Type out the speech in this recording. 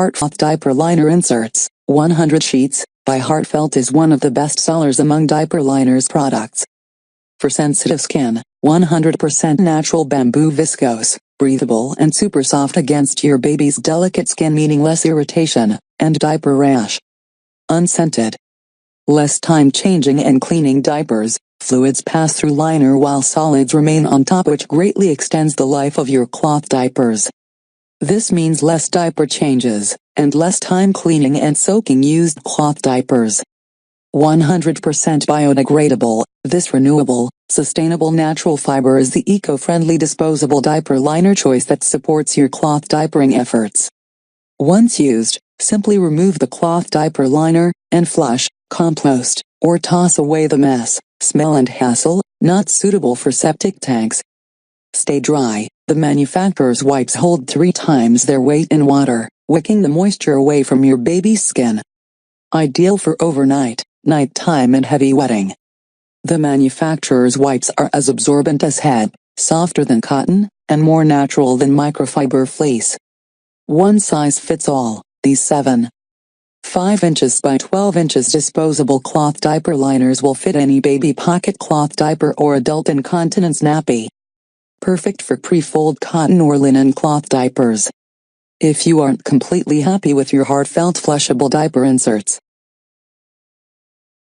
Heartfelt Diaper Liner Inserts, 100 Sheets, by Heartfelt is one of the best sellers among diaper liners products. For sensitive skin, 100% natural bamboo viscose, breathable and super soft against your baby's delicate skin, meaning less irritation and diaper rash. Unscented. Less time changing and cleaning diapers. Fluids pass through liner while solids remain on top, which greatly extends the life of your cloth diapers. This means less diaper changes, and less time cleaning and soaking used cloth diapers. 100% biodegradable, this renewable, sustainable natural fiber is the eco-friendly disposable diaper liner choice that supports your cloth diapering efforts. Once used, simply remove the cloth diaper liner, and flush, compost, or toss away the mess, smell and hassle, not suitable for septic tanks. Stay dry. The manufacturer's wipes hold 3 times their weight in water, wicking the moisture away from your baby's skin. Ideal for overnight, nighttime and heavy wetting. The manufacturer's wipes are as absorbent as head, softer than cotton, and more natural than microfiber fleece. One size fits all. These 7.5 inches by 12 inches disposable cloth diaper liners will fit any baby pocket cloth diaper or adult incontinence nappy. Perfect for pre-fold cotton or linen cloth diapers. If you aren't completely happy with your Heartfelt flushable diaper inserts,